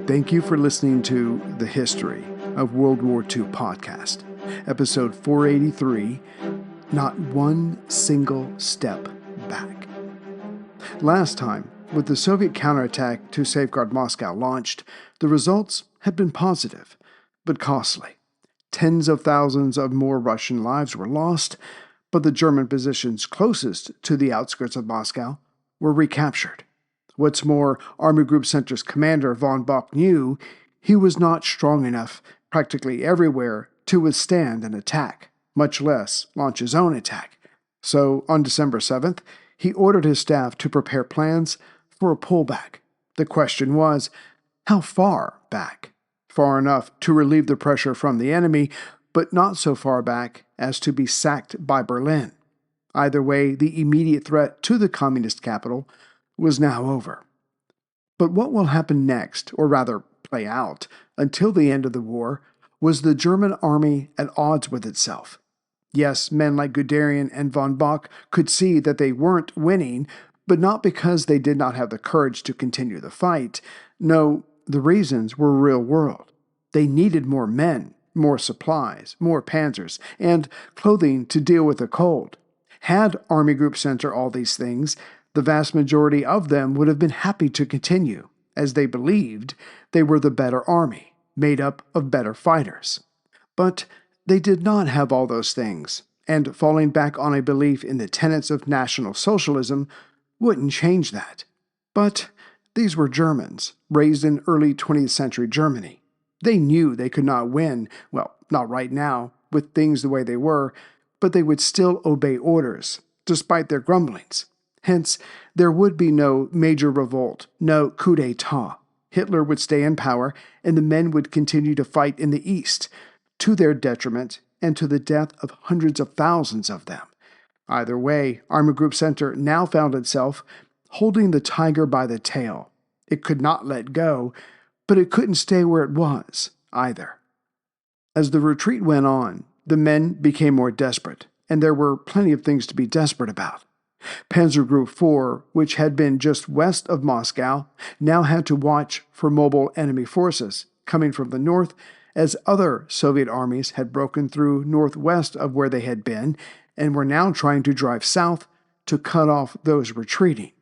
Thank you for listening to The History of World War II podcast, episode 483, Not One Single Step Back. Last time, with the Soviet counterattack to safeguard Moscow launched, the results had been positive, but costly. Tens of thousands of more Russian lives were lost, but the German positions closest to the outskirts of Moscow were recaptured. What's more, Army Group Center's commander von Bock knew he was not strong enough practically everywhere to withstand an attack, much less launch his own attack. So, on December 7th, he ordered his staff to prepare plans for a pullback. The question was, how far back? Far enough to relieve the pressure from the enemy, but not so far back as to be sacked by Berlin. Either way, the immediate threat to the communist capital was now over. But what will happen next, or rather play out, until the end of the war, was the German army at odds with itself. Yes, men like Guderian and von Bock could see that they weren't winning, but not because they did not have the courage to continue the fight. No, the reasons were real world. They needed more men, more supplies, more panzers, and clothing to deal with the cold. Had Army Group Center all these things, the vast majority of them would have been happy to continue, as they believed they were the better army, made up of better fighters. But they did not have all those things, and falling back on a belief in the tenets of National Socialism wouldn't change that. But these were Germans, raised in early 20th century Germany. They knew they could not win, well, not right now, with things the way they were, but they would still obey orders, despite their grumblings. Hence, there would be no major revolt, no coup d'etat. Hitler would stay in power, and the men would continue to fight in the East, to their detriment and to the death of hundreds of thousands of them. Either way, Army Group Center now found itself holding the tiger by the tail. It could not let go, but it couldn't stay where it was, either. As the retreat went on, the men became more desperate, and there were plenty of things to be desperate about. Panzer Group 4, which had been just west of Moscow, now had to watch for mobile enemy forces coming from the north, as other Soviet armies had broken through northwest of where they had been and were now trying to drive south to cut off those retreating.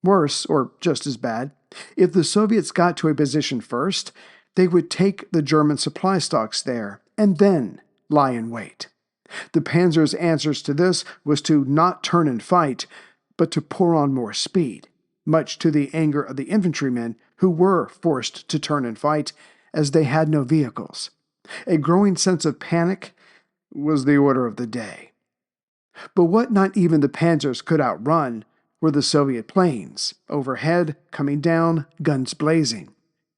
Worse, or just as bad, if the Soviets got to a position first, they would take the German supply stocks there and then lie in wait. The Panzer's answers to this was to not turn and fight, but to pour on more speed, much to the anger of the infantrymen who were forced to turn and fight as they had no vehicles. A growing sense of panic was the order of the day. But what not even the Panzers could outrun were the Soviet planes, overhead, coming down, guns blazing.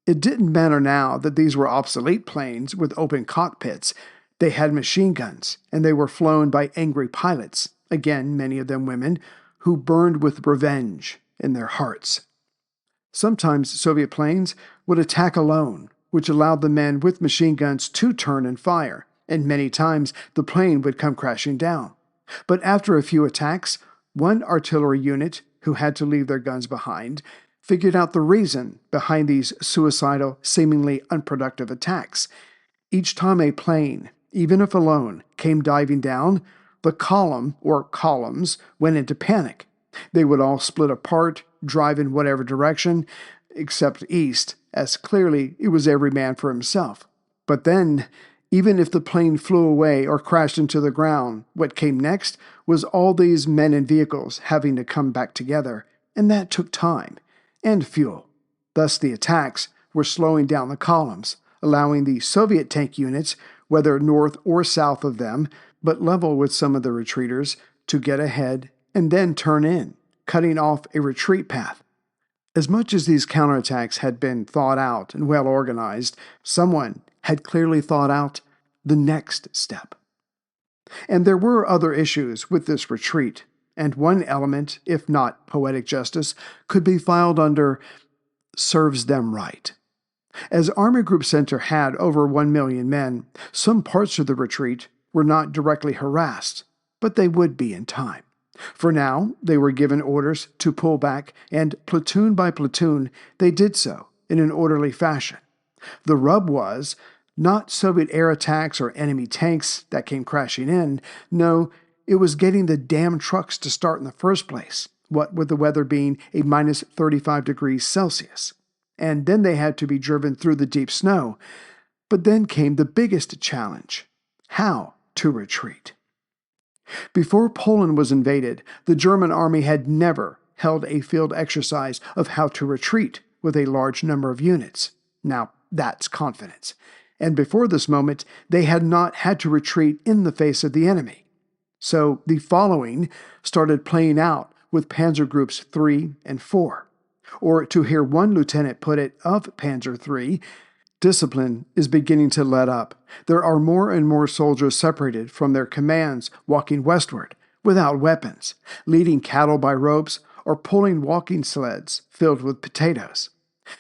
It didn't matter now that these were obsolete planes with open cockpits. They had machine guns, and they were flown by angry pilots, again many of them women, who burned with revenge in their hearts. Sometimes Soviet planes would attack alone, which allowed the men with machine guns to turn and fire, and many times the plane would come crashing down. But after a few attacks, one artillery unit, who had to leave their guns behind, figured out the reason behind these suicidal, seemingly unproductive attacks. Each time a plane, even if alone, came diving down, the column, or columns, went into panic. They would all split apart, drive in whatever direction, except east, as clearly it was every man for himself. But then, even if the plane flew away or crashed into the ground, what came next was all these men and vehicles having to come back together, and that took time and fuel. Thus the attacks were slowing down the columns, allowing the Soviet tank units, whether north or south of them, but level with some of the retreaters, to get ahead and then turn in, cutting off a retreat path. As much as these counterattacks had been thought out and well organized, someone had clearly thought out the next step. And there were other issues with this retreat, and one element, if not poetic justice, could be filed under serves them right. As Army Group Center had over 1 million men, some parts of the retreat were not directly harassed, but they would be in time. For now, they were given orders to pull back, and platoon by platoon, they did so, in an orderly fashion. The rub was not Soviet air attacks or enemy tanks that came crashing in. No, it was getting the damn trucks to start in the first place, what with the weather being a minus 35 degrees Celsius. And then they had to be driven through the deep snow. But then came the biggest challenge: how to retreat. Before Poland was invaded, the German army had never held a field exercise of how to retreat with a large number of units. Now, that's confidence. And before this moment, they had not had to retreat in the face of the enemy. So the following started playing out with Panzer Groups 3 and 4. Or to hear one lieutenant put it of Panzer III, discipline is beginning to let up. There are more and more soldiers separated from their commands, walking westward, without weapons, leading cattle by ropes, or pulling walking sleds filled with potatoes.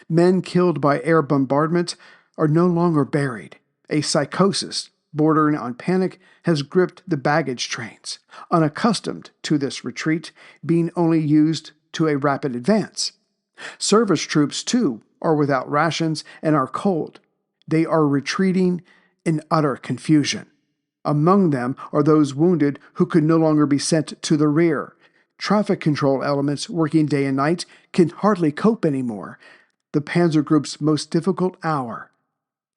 Men killed by air bombardment are no longer buried. A psychosis bordering on panic has gripped the baggage trains, unaccustomed to this retreat being only used to a rapid advance. Service troops, too, are without rations and are cold. They are retreating in utter confusion. Among them are those wounded who could no longer be sent to the rear. Traffic control elements working day and night can hardly cope anymore. The Panzer Group's most difficult hour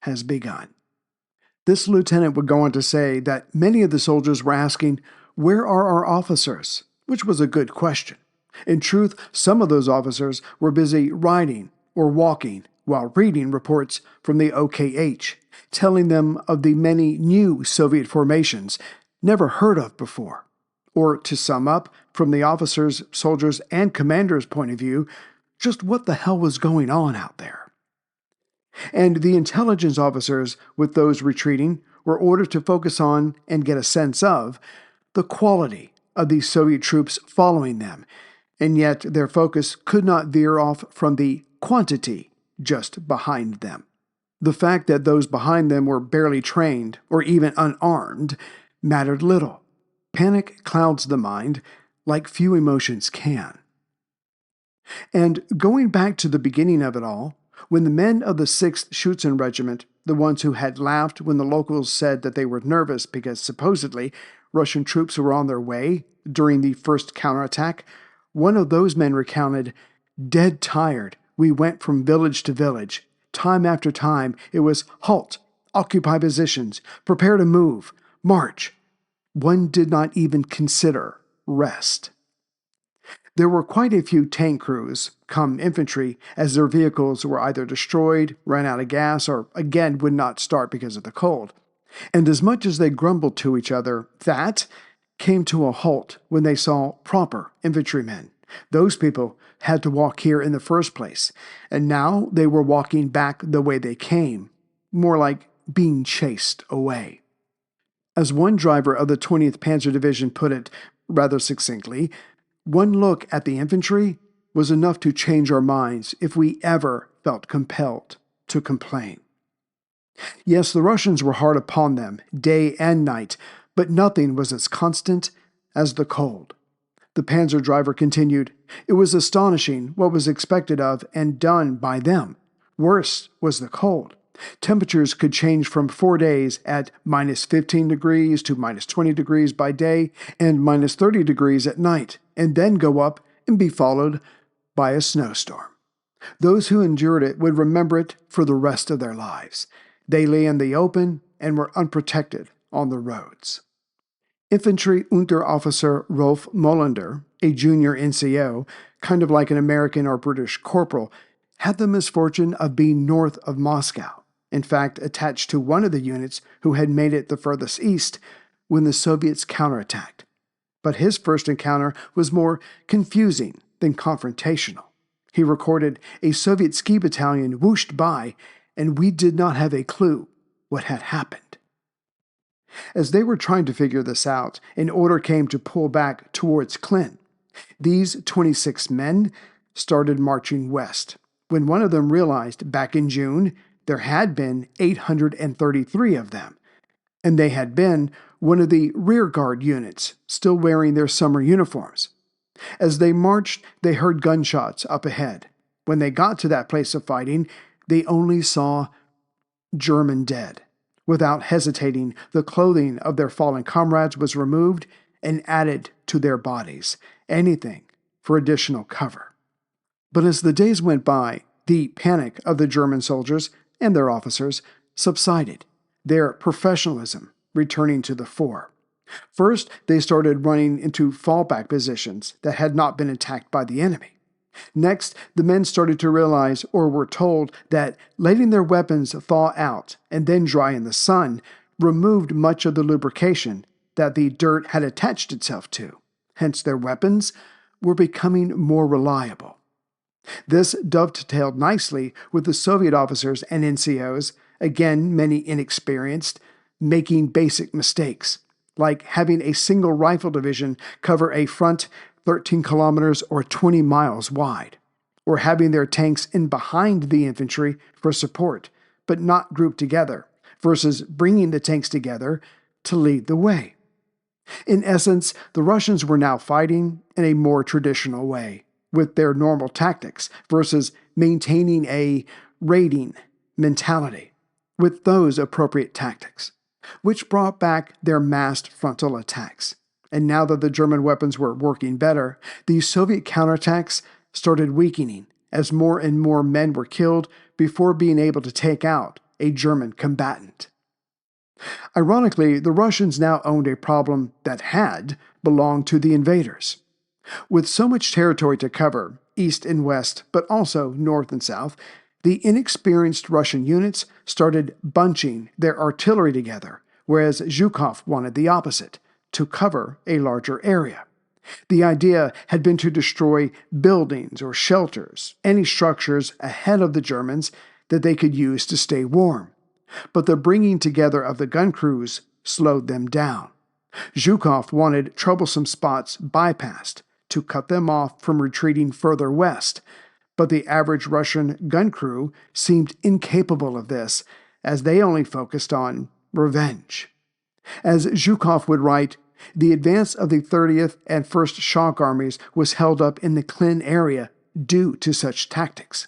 has begun. This lieutenant would go on to say that many of the soldiers were asking, "Where are our officers?" which was a good question. In truth, some of those officers were busy riding or walking while reading reports from the OKH, telling them of the many new Soviet formations never heard of before. Or, to sum up, from the officers, soldiers, and commanders' point of view, just what the hell was going on out there. And the intelligence officers, with those retreating, were ordered to focus on and get a sense of the quality of these Soviet troops following them, and yet their focus could not veer off from the quantity just behind them. The fact that those behind them were barely trained or even unarmed mattered little. Panic clouds the mind like few emotions can. And going back to the beginning of it all, when the men of the 6th Schutzen Regiment, the ones who had laughed when the locals said that they were nervous because supposedly Russian troops were on their way during the first counterattack, one of those men recounted, "Dead tired, we went from village to village. Time after time, it was halt, occupy positions, prepare to move, march. One did not even consider rest." There were quite a few tank crews, come infantry, as their vehicles were either destroyed, ran out of gas, or again would not start because of the cold. And as much as they grumbled to each other, that came to a halt when they saw proper infantrymen. Those people had to walk here in the first place, and now they were walking back the way they came, more like being chased away. As one driver of the 20th Panzer Division put it rather succinctly, one look at the infantry was enough to change our minds if we ever felt compelled to complain. Yes, the Russians were hard upon them, day and night, but nothing was as constant as the cold. The panzer driver continued, "It was astonishing what was expected of and done by them. Worse was the cold. Temperatures could change from 4 days at minus 15 degrees to minus 20 degrees by day and minus 30 degrees at night, and then go up and be followed by a snowstorm. Those who endured it would remember it for the rest of their lives. They lay in the open and were unprotected on the roads." Infantry Unterofficer Rolf Mollander, a junior NCO, kind of like an American or British corporal, had the misfortune of being north of Moscow, in fact attached to one of the units who had made it the furthest east when the Soviets counterattacked. But his first encounter was more confusing than confrontational. He recorded a Soviet ski battalion whooshed by, and we did not have a clue what had happened. As they were trying to figure this out, an order came to pull back towards Klin. These 26 men started marching west, when one of them realized back in June there had been 833 of them, and they had been one of the rear guard units, still wearing their summer uniforms. As they marched, they heard gunshots up ahead. When they got to that place of fighting, they only saw German dead. Without hesitating, the clothing of their fallen comrades was removed and added to their bodies, anything for additional cover. But as the days went by, the panic of the German soldiers and their officers subsided, their professionalism returning to the fore. First, they started running into fallback positions that had not been attacked by the enemy. Next, the men started to realize, or were told, that letting their weapons thaw out and then dry in the sun removed much of the lubrication that the dirt had attached itself to. Hence, their weapons were becoming more reliable. This dovetailed nicely with the Soviet officers and NCOs, again many inexperienced, making basic mistakes, like having a single rifle division cover a front 13 kilometers or 20 miles wide, or having their tanks in behind the infantry for support, but not grouped together, versus bringing the tanks together to lead the way. In essence, the Russians were now fighting in a more traditional way, with their normal tactics, versus maintaining a raiding mentality with those appropriate tactics, which brought back their massed frontal attacks. And now that the German weapons were working better, the Soviet counterattacks started weakening as more and more men were killed before being able to take out a German combatant. Ironically, the Russians now owned a problem that had belonged to the invaders. With so much territory to cover, east and west, but also north and south, the inexperienced Russian units started bunching their artillery together, whereas Zhukov wanted the opposite, to cover a larger area. The idea had been to destroy buildings or shelters, any structures ahead of the Germans that they could use to stay warm. But the bringing together of the gun crews slowed them down. Zhukov wanted troublesome spots bypassed to cut them off from retreating further west, but the average Russian gun crew seemed incapable of this, as they only focused on revenge. As Zhukov would write, the advance of the 30th and 1st Shock Armies was held up in the Klin area due to such tactics.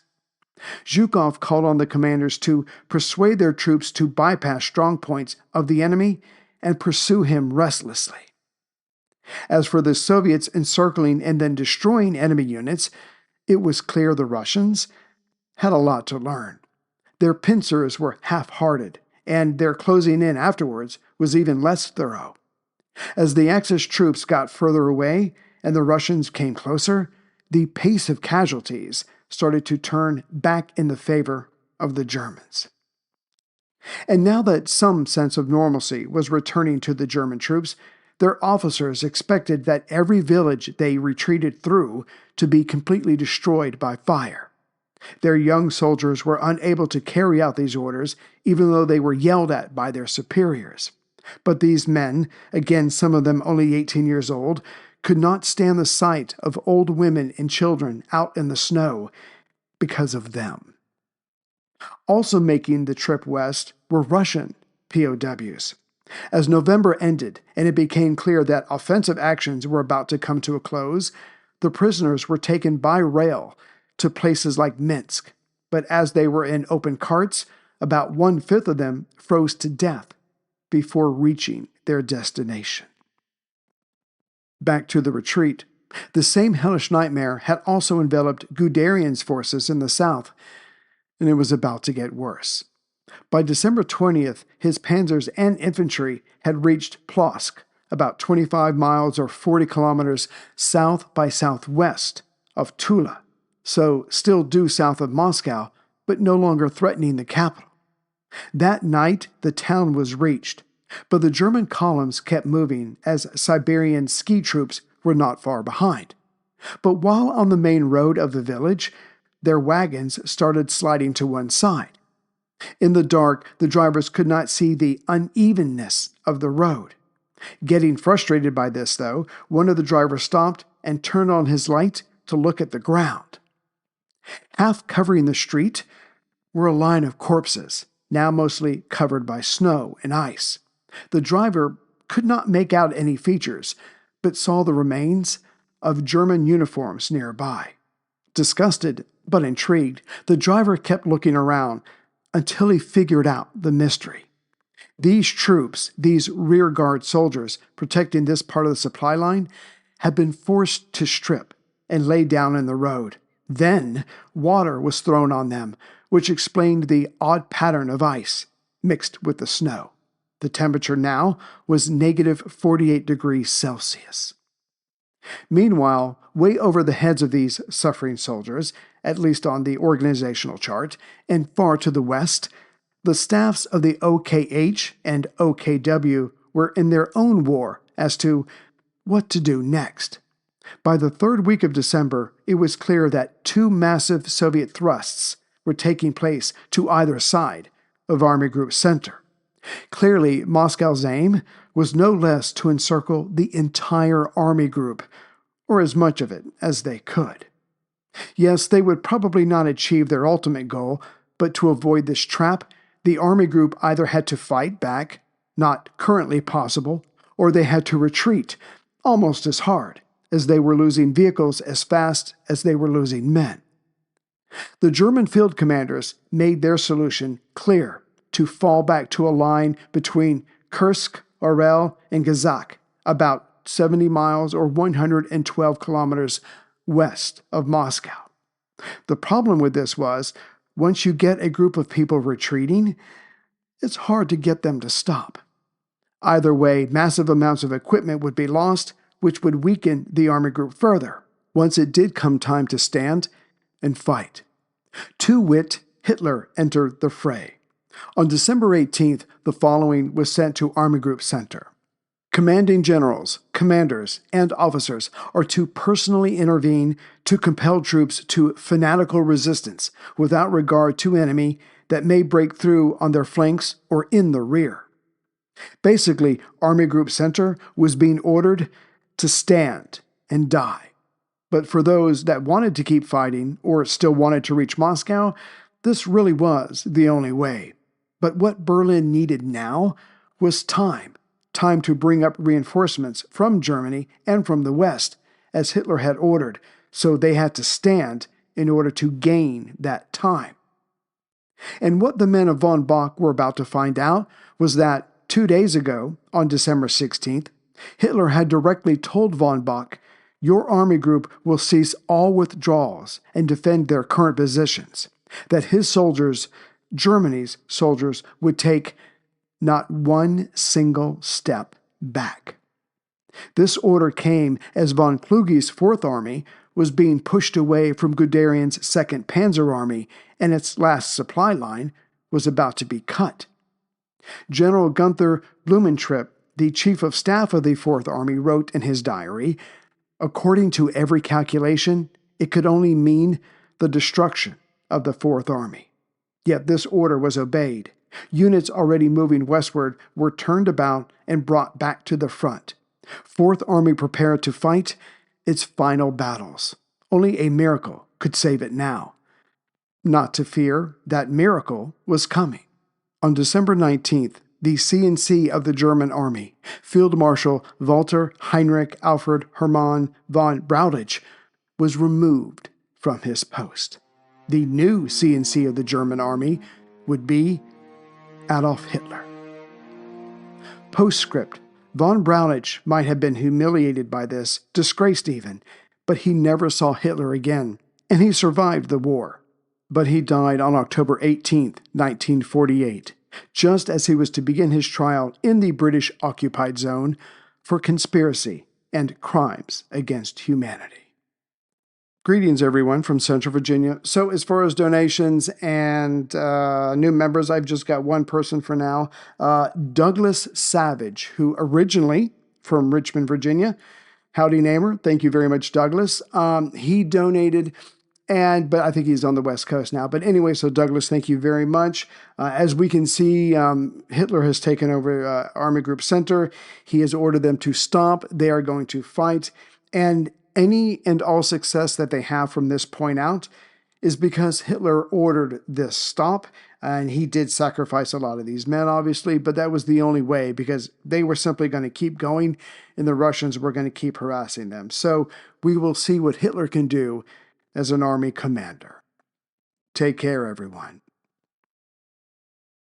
Zhukov called on the commanders to persuade their troops to bypass strong points of the enemy and pursue him restlessly. As for the Soviets encircling and then destroying enemy units, it was clear the Russians had a lot to learn. Their pincers were half-hearted, and their closing in afterwards was even less thorough. As the Axis troops got further away and the Russians came closer, the pace of casualties started to turn back in the favor of the Germans. And now that some sense of normalcy was returning to the German troops, their officers expected that every village they retreated through to be completely destroyed by fire. Their young soldiers were unable to carry out these orders, even though they were yelled at by their superiors. But these men, again some of them only 18 years old, could not stand the sight of old women and children out in the snow because of them. Also making the trip west were Russian POWs. As November ended and it became clear that offensive actions were about to come to a close, the prisoners were taken by rail to places like Minsk, but as they were in open carts, about 1/5 of them froze to death before reaching their destination. Back to the retreat, the same hellish nightmare had also enveloped Guderian's forces in the south, and it was about to get worse. By December 20th, his panzers and infantry had reached Plosk, about 25 miles or 40 kilometers south by southwest of Tula, so still due south of Moscow, but no longer threatening the capital. That night, the town was reached, but the German columns kept moving as Siberian ski troops were not far behind. But while on the main road of the village, their wagons started sliding to one side. In the dark, the drivers could not see the unevenness of the road. Getting frustrated by this, though, one of the drivers stopped and turned on his light to look at the ground. Half covering the street were a line of corpses, now mostly covered by snow and ice. The driver could not make out any features, but saw the remains of German uniforms nearby. Disgusted, but intrigued, the driver kept looking around until he figured out the mystery. These troops, these rearguard soldiers protecting this part of the supply line, had been forced to strip and lay down in the road. Then water was thrown on them, which explained the odd pattern of ice mixed with the snow. The temperature now was negative 48 degrees Celsius. Meanwhile, way over the heads of these suffering soldiers, at least on the organizational chart, and far to the west, the staffs of the OKH and OKW were in their own war as to what to do next. By the third week of December, it was clear that two massive Soviet thrusts were taking place to either side of Army Group Center. Clearly, Moscow's aim was no less to encircle the entire Army Group, or as much of it as they could. Yes, they would probably not achieve their ultimate goal, but to avoid this trap, the Army Group either had to fight back, not currently possible, or they had to retreat, almost as hard, as they were losing vehicles as fast as they were losing men. The German field commanders made their solution clear: to fall back to a line between Kursk, Orel, and Gazak, about 70 miles or 112 kilometers west of Moscow. The problem with this was, once you get a group of people retreating, it's hard to get them to stop. Either way, massive amounts of equipment would be lost, which would weaken the Army Group further, once it did come time to stand and fight. To wit, Hitler entered the fray. On December 18th, the following was sent to Army Group Center. Commanding generals, commanders, and officers are to personally intervene to compel troops to fanatical resistance without regard to enemy that may break through on their flanks or in the rear. Basically, Army Group Center was being ordered to stand and die. But for those that wanted to keep fighting or still wanted to reach Moscow, this really was the only way. But what Berlin needed now was time to bring up reinforcements from Germany and from the West, as Hitler had ordered, so they had to stand in order to gain that time. And what the men of von Bock were about to find out was that 2 days ago, on December 16th, Hitler had directly told von Bock, "Your army group will cease all withdrawals and defend their current positions," that his soldiers, Germany's soldiers, would take not one single step back. This order came as von Kluge's Fourth Army was being pushed away from Guderian's 2nd Panzer Army, and its last supply line was about to be cut. General Gunther Blumentritt, the chief of staff of the Fourth Army, wrote in his diary, "According to every calculation, it could only mean the destruction of the Fourth Army." Yet this order was obeyed. Units already moving westward were turned about and brought back to the front. Fourth Army prepared to fight its final battles. Only a miracle could save it now. Not to fear, that miracle was coming. On December 19th, the CNC of the German Army, Field Marshal Walter Heinrich Alfred Hermann von Braulich, was removed from his post. The new CNC of the German Army would be Adolf Hitler. Postscript: von Braulich might have been humiliated by this, disgraced even, but he never saw Hitler again, and he survived the war. But he died on October 18th, 1948, just as he was to begin his trial in the British-occupied zone for conspiracy and crimes against humanity. Greetings, everyone, from Central Virginia. So as far as donations and new members, I've just got one person for now. Douglas Savage, who originally from Richmond, Virginia. Howdy, neighbor. Thank you very much, Douglas. He donated, but I think he's on the West Coast now. But anyway, so Douglas, thank you very much. As we can see, Hitler has taken over Army Group Center. He has ordered them to stop. They are going to fight. And any and all success that they have from this point out is because Hitler ordered this stop, and he did sacrifice a lot of these men, obviously, but that was the only way, because they were simply going to keep going, and the Russians were going to keep harassing them. So we will see what Hitler can do as an army commander. Take care, everyone.